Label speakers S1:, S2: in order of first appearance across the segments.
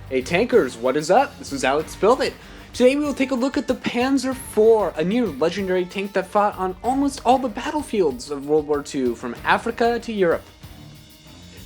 S1: Hey tankers, what is up? This is Alexbuildit. Today we will take a look at the Panzer IV, a near legendary tank that fought on almost all the battlefields of World War II, from Africa to Europe.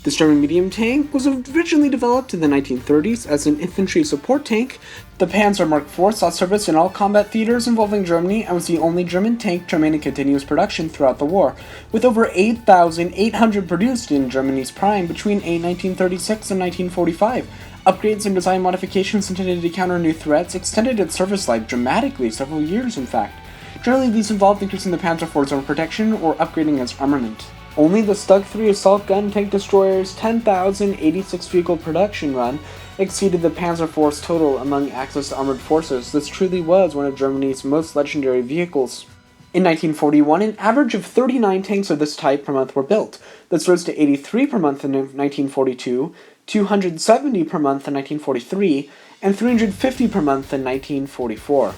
S1: This German medium tank was originally developed in the 1930s as an infantry support tank. The Panzer Mark IV saw service in all combat theaters involving Germany and was the only German tank to remain in continuous production throughout the war, with over 8,800 produced in Germany's prime between 1936 and 1945. Upgrades and design modifications intended to counter new threats extended its service life dramatically, several years in fact. Generally, these involved increasing the Panzer IV's armor protection or upgrading its armament. Only the Stug 3 assault gun tank destroyer's 10,086 vehicle production run exceeded the Panzer IV's total among Axis armored forces. This truly was one of Germany's most legendary vehicles. In 1941, an average of 39 tanks of this type per month were built. This rose to 83 per month in 1942, 270 per month in 1943, and 350 per month in 1944.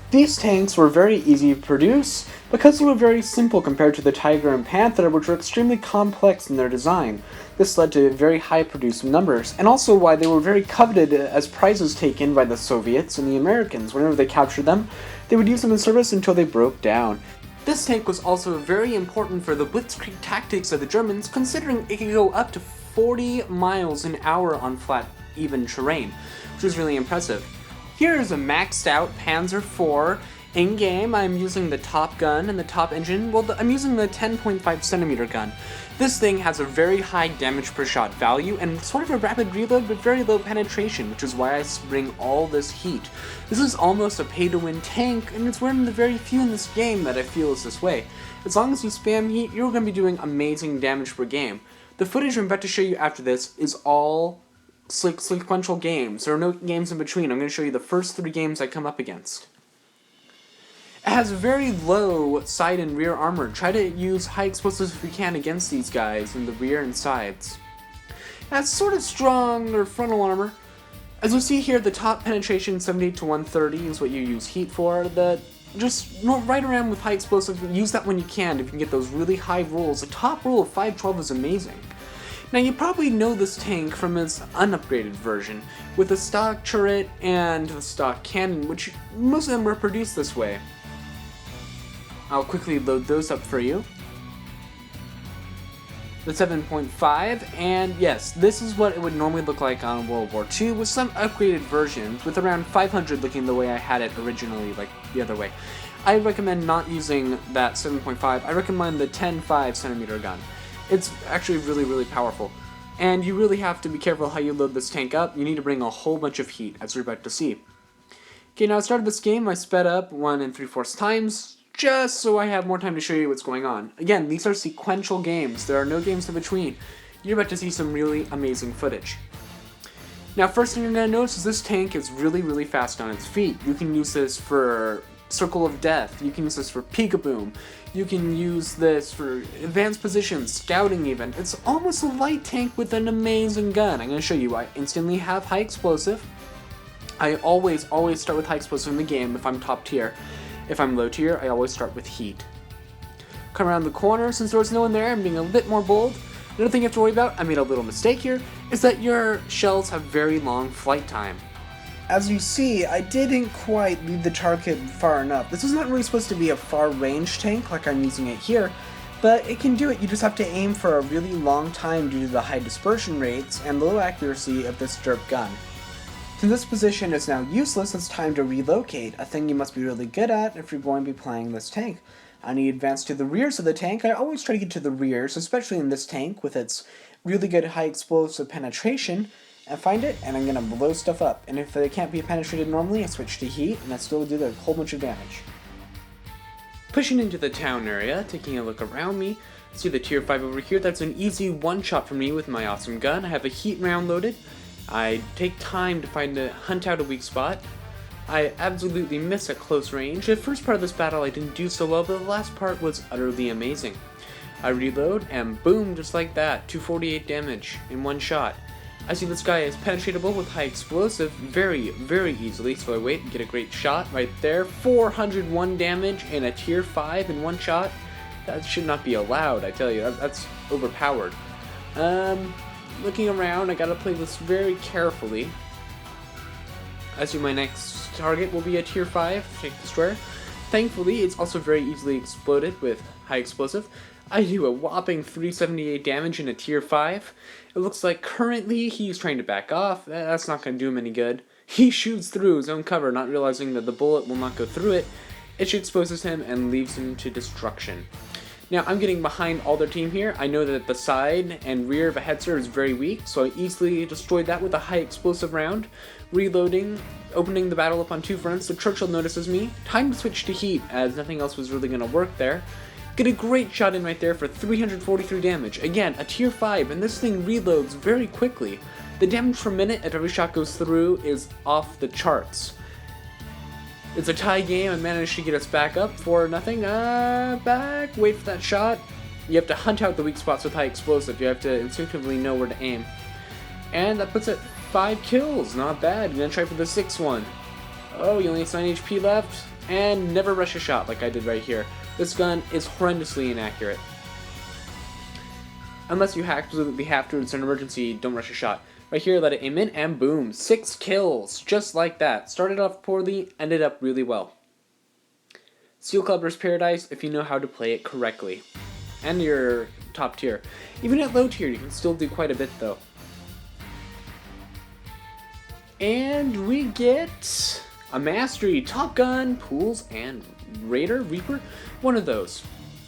S1: These tanks were very easy to produce because they were very simple compared to the Tiger and Panther, which were extremely complex in their design. This led to very high produced numbers, and also why they were very coveted as prizes taken by the Soviets and the Americans. Whenever they captured them, they would use them in service until they broke down. This tank was also very important for the blitzkrieg tactics of the Germans, considering it could go up to 40 miles an hour on flat, even terrain, which was really impressive. Here is a maxed out Panzer IV. In-game, I'm using the top gun and the top engine. Well, I'm using the 10.5 centimeter gun. This thing has a very high damage per shot value and sort of a rapid reload but very low penetration, which is why I bring all this heat. This is almost a pay-to-win tank, and it's one of the very few in this game that I feel is this way. As long as you spam heat, you're going to be doing amazing damage per game. The footage I'm about to show you after this is all sequential games. There are no games in between. I'm going to show you the first 3 games I come up against. It has very low side and rear armor. Try to use high explosives if you can against these guys in the rear and sides. It has sort of strong or frontal armor. As you see here, the top penetration 78 to 130 is what you use heat for. Just right around with high explosives, use that when you can if you can get those really high rolls. The top roll of 512 is amazing. Now you probably know this tank from its unupgraded version, with the stock turret and the stock cannon, which most of them were produced this way. I'll quickly load those up for you. The 7.5, and yes, this is what it would normally look like on World War II, with some upgraded versions, with around 500 looking the way I had it originally, like the other way. I recommend not using that 7.5, I recommend the 10.5 centimeter gun. It's actually really, really powerful. And you really have to be careful how you load this tank up. You need to bring a whole bunch of heat, as we're about to see. Okay, now at the start of this game, I sped up 1 3/4 times, just so I have more time to show you what's going on. Again, these are sequential games. There are no games in between. You're about to see some really amazing footage. Now, first thing you're going to notice is this tank is really, really fast on its feet. You can use this for Circle of Death. You can use this for Peekaboom. You can use this for advanced positions, scouting even. It's almost a light tank with an amazing gun. I'm going to show you. I instantly have high explosive. I always start with high explosive in the game if I'm top tier. If I'm low tier, I always start with heat. Come around the corner. Since there was no one there, I'm being a bit more bold. Another thing you have to worry about, I made a little mistake here, is that your shells have very long flight time. As you see, I didn't quite leave the target far enough. This is not really supposed to be a far-range tank like I'm using it here, but it can do it. You just have to aim for a really long time due to the high dispersion rates and low accuracy of this derp gun. Since this position is now useless, it's time to relocate, a thing you must be really good at if you're going to be playing this tank. I need to advance to the rears of the tank. I always try to get to the rears, especially in this tank with its really good high explosive penetration. And find it, and I'm going to blow stuff up. And if it can't be penetrated normally, I switch to heat, and I still do a whole bunch of damage. Pushing into the town area, taking a look around me, see the tier 5 over here. That's an easy one-shot for me with my awesome gun. I have a heat round loaded. I take time to hunt out a weak spot. I absolutely miss at close range. The first part of this battle I didn't do so well, but the last part was utterly amazing. I reload, and boom, just like that, 248 damage in one shot. I see this guy is penetratable with high explosive very, very easily, so I wait and get a great shot right there. 401 damage in a tier 5 in one shot. That should not be allowed, I tell you. That's overpowered. looking around, I gotta play this very carefully. As you, my next target will be a tier 5 tank destroyer. Thankfully, it's also very easily exploded with high explosive. I do a whopping 378 damage in a tier 5. It looks like currently he's trying to back off. That's not going to do him any good. He shoots through his own cover, not realizing that the bullet will not go through it. It exposes him and leaves him to destruction. Now, I'm getting behind all their team here. I know that the side and rear of a Hetzer is very weak, so I easily destroyed that with a high explosive round. Reloading, opening the battle up on 2 fronts, the Churchill notices me. Time to switch to heat, as nothing else was really going to work there. Get a great shot in right there for 343 damage. Again, a tier 5, and this thing reloads very quickly. The damage per minute if every shot goes through is off the charts. It's a tie game. I managed to get us back up for nothing. Back. Wait for that shot. You have to hunt out the weak spots with high explosive. You have to instinctively know where to aim. And that puts it 5 kills. Not bad. I'm gonna try for the 6th one. Oh, you only have 9 HP left. And never rush a shot like I did right here. This gun is horrendously inaccurate. Unless you absolutely have to, it's an emergency, don't rush a shot. Right here, let it aim in, and boom, 6 kills, just like that. Started off poorly, ended up really well. Steel Clubber's Paradise if you know how to play it correctly. And you're top tier. Even at low tier, you can still do quite a bit though. And we get a Mastery, Top Gun, Pools, and Raider, Reaper? One of those.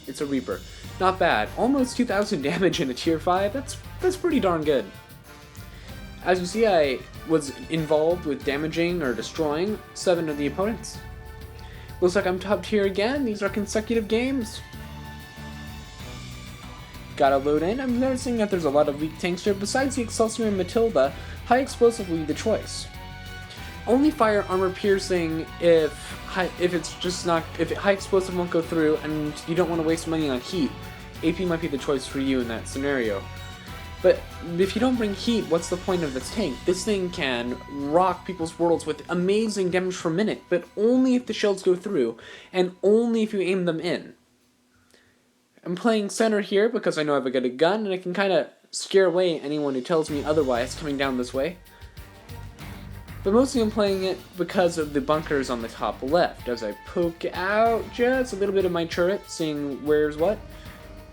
S1: It's a Reaper. Not bad. Almost 2,000 damage in a tier 5, that's pretty darn good. As you see, I was involved with damaging or destroying 7 of the opponents. Looks like I'm top tier again. These are consecutive games. Gotta load in. I'm noticing that there's a lot of weak tanks here. Besides the Excelsior and Matilda, high explosive will be the choice. Only fire armor piercing if high explosive won't go through and you don't want to waste money on heat. AP might be the choice for you in that scenario. But if you don't bring heat, what's the point of this tank? This thing can rock people's worlds with amazing damage per minute, but only if the shells go through, and only if you aim them in. I'm playing center here because I know I have a good gun, and I can kind of scare away anyone who tells me otherwise coming down this way. But mostly I'm playing it because of the bunkers on the top left, as I poke out just a little bit of my turret, seeing where's what.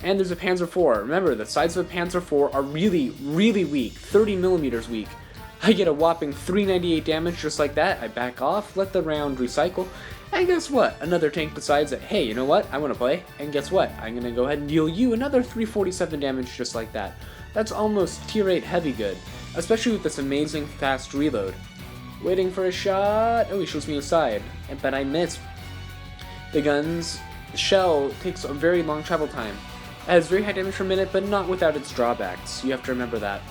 S1: And there's a Panzer IV. Remember, the sides of a Panzer IV are really, really weak. 30 millimeters weak. I get a whopping 398 damage just like that. I back off, let the round recycle. And guess what? Another tank decides that, hey, you know what? I want to play. And guess what? I'm going to go ahead and deal you another 347 damage just like that. That's almost tier 8 heavy good. Especially with this amazing fast reload. Waiting for a shot. Oh, he shoots me aside. But I miss. The gun's shell takes a very long travel time. It has very high damage per minute, but not without its drawbacks. You have to remember that.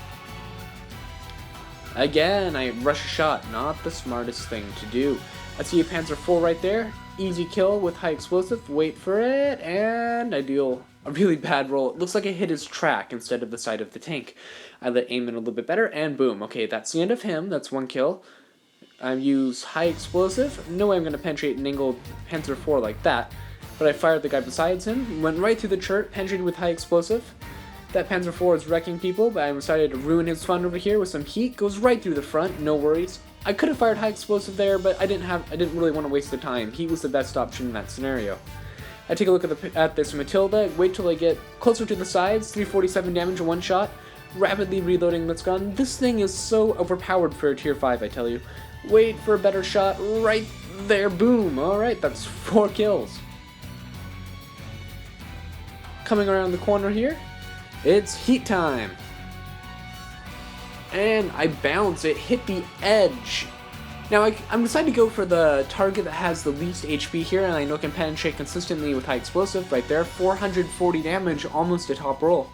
S1: Again, I rush a shot. Not the smartest thing to do. I see a Panzer IV right there. Easy kill with high explosive. Wait for it, and I deal a really bad roll. It looks like I hit his track instead of the side of the tank. I let aim in a little bit better, and boom. Okay, that's the end of him. That's 1 kill. I use high explosive. No way I'm going to penetrate an angled Panzer IV like that. But I fired the guy besides him, went right through the church, penetrated with high explosive. That Panzer IV is wrecking people, but I decided to ruin his fun over here with some heat. Goes right through the front, no worries. I could have fired high explosive there, but I didn't really want to waste the time. Heat was the best option in that scenario. I take a look at this Matilda, wait till I get closer to the sides, 347 damage in 1 shot, rapidly reloading this gun. This thing is so overpowered for a tier 5, I tell you. Wait for a better shot, right there, boom. Alright, that's 4 kills. Coming around the corner here, it's heat time. And I bounce, it hit the edge. Now I'm deciding to go for the target that has the least HP here, and I know can penetrate consistently with high explosive. Right there, 440 damage, almost a top roll.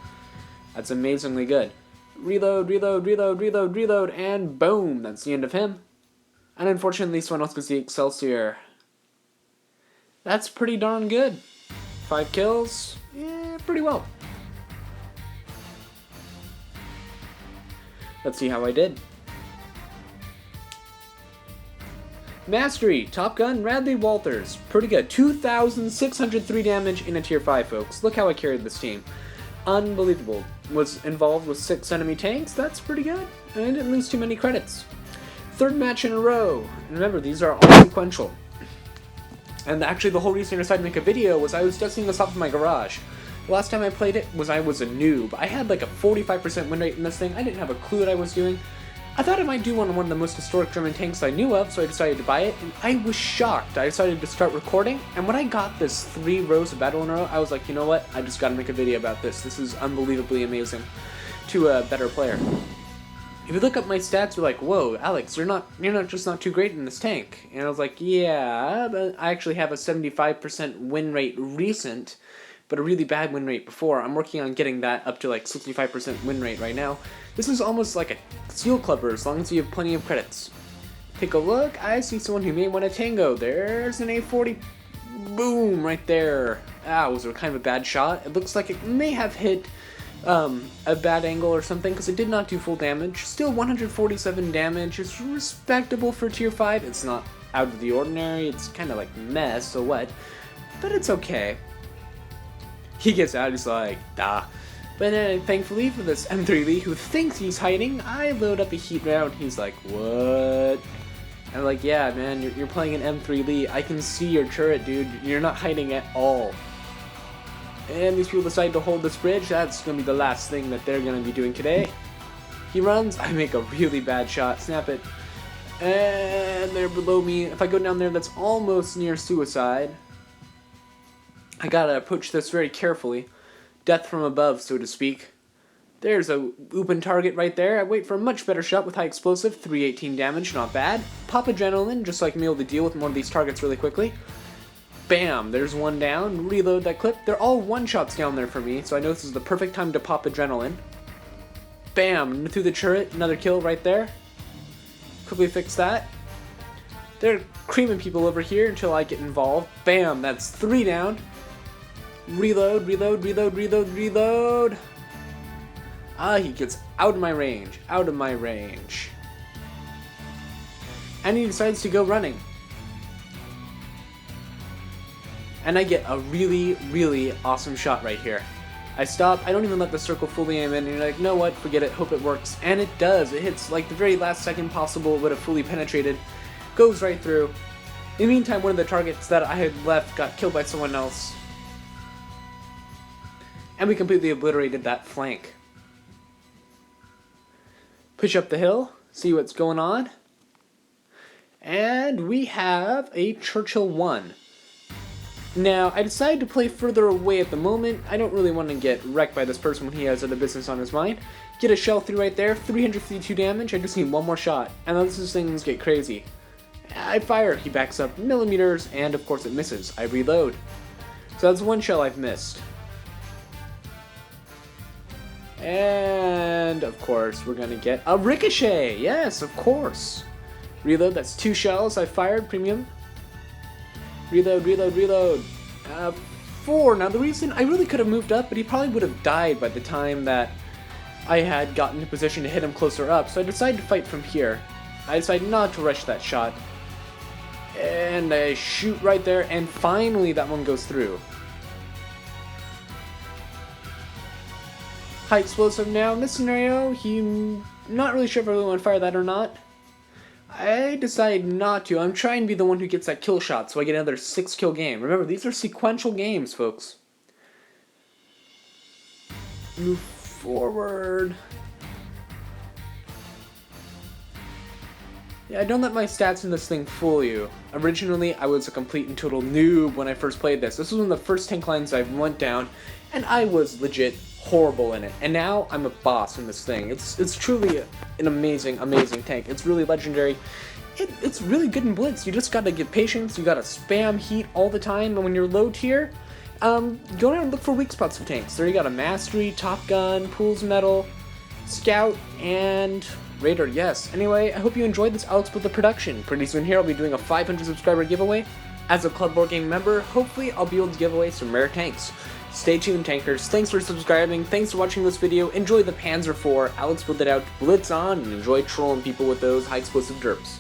S1: That's amazingly good. Reload, reload, reload, reload, reload, and boom, that's the end of him. And unfortunately, someone else gets the Excelsior. That's pretty darn good. 5 kills. Yeah, pretty well. Let's see how I did. Mastery, Top Gun, Radley Walters. Pretty good. 2,603 damage in a tier 5, folks. Look how I carried this team. unbelievable. Was involved with 6 enemy tanks, that's pretty good. And I didn't lose too many credits. Third match in a row. And remember, these are all sequential. And actually the whole reason I decided to make a video was I was testing this off in my garage. The last time I played it was I was a noob. I had like a 45% win rate in this thing. I didn't have a clue what I was doing. I thought I might do one on one of the most historic German tanks I knew of, so I decided to buy it, and I was shocked. I decided to start recording, and when I got this 3 rows of battle in a row, I was like, you know what, I just gotta make a video about this. This is unbelievably amazing to a better player. If you look up my stats, you're like, whoa, Alex, you're not just not too great in this tank. And I was like, yeah, but I actually have a 75% win rate recent, but a really bad win rate before. I'm working on getting that up to like 65% win rate right now. This is almost like a Steel Clubber as long as you have plenty of credits. Take a look, I see someone who may want a tango. There's an A40, boom, right there. Ah, was it kind of a bad shot? It looks like it may have hit a bad angle or something, because it did not do full damage. Still 147 damage, it's respectable for tier 5. It's not out of the ordinary, it's kind of like meh, so what, but it's okay. He gets out, he's like, "Dah." But then, thankfully for this M3 Lee who thinks he's hiding, I load up a heat round. He's like, what? I'm like, yeah, man, you're playing an M3 Lee. I can see your turret, dude. You're not hiding at all. And these people decide to hold this bridge. That's going to be the last thing that they're going to be doing today. He runs. I make a really bad shot. Snap it. And they're below me. If I go down there, that's almost near suicide. I gotta approach this very carefully. Death from above, so to speak. There's a open target right there. I wait for a much better shot with high explosive. 318 damage, not bad. Pop adrenaline, just so I can be able to deal with more of these targets really quickly. Bam, there's one down. Reload that clip. They're all one-shots down there for me, so I know this is the perfect time to pop adrenaline. Bam, through the turret, another kill right there. Quickly fix that. They're creaming people over here until I get involved. Bam, that's 3 down. Reload, reload, reload, reload, reload. Ah, he gets out of my range, out of my range. And he decides to go running. And I get a really, really awesome shot right here. I stop, I don't even let the circle fully aim in, and you're like, you know what, forget it, hope it works. And it does, it hits like the very last second possible, it would have fully penetrated. Goes right through. In the meantime, one of the targets that I had left got killed by someone else. And we completely obliterated that flank. Push up the hill, see what's going on. And we have a Churchill 1. Now, I decided to play further away at the moment. I don't really want to get wrecked by this person when he has other business on his mind. Get a shell through right there, 352 damage, I just need one more shot. And then these things get crazy. I fire, he backs up millimeters, and of course it misses. I reload. So that's one shell I've missed. And of course we're gonna get a ricochet. Yes, of course. Reload, that's 2 shells I fired, premium. Reload, reload, reload. 4. Now the reason, I really could have moved up, but he probably would have died by the time that I had gotten into position to hit him closer up, so I decided to fight from here. I decided not to rush that shot. And I shoot right there, and finally that one goes through. High explosive now. In this scenario, not really sure if I really want to fire that or not. I decide not to. I'm trying to be the one who gets that kill shot, so I get another 6-kill game. Remember, these are sequential games, folks. Move forward. Yeah, don't let my stats in this thing fool you. Originally, I was a complete and total noob when I first played this. This was one of the first tank lines I went down, and I was legit horrible in it. And now I'm a boss in this thing. It's truly an amazing, amazing tank. It's really legendary. It's really good in Blitz. You just gotta get patience. You gotta spam heat all the time. And when you're low tier, go down and look for weak spots of tanks. There you got a Mastery, Top Gun, Pools Metal, Scout, and Raider. Yes. Anyway, I hope you enjoyed this Alexbuildit production. Pretty soon here I'll be doing a 500 subscriber giveaway. As a Club Board Game member, hopefully I'll be able to give away some rare tanks. Stay tuned, tankers. Thanks for subscribing. Thanks for watching this video. Enjoy the Panzer IV. Alexbuildit out. Blitz on, and enjoy trolling people with those high explosive derps.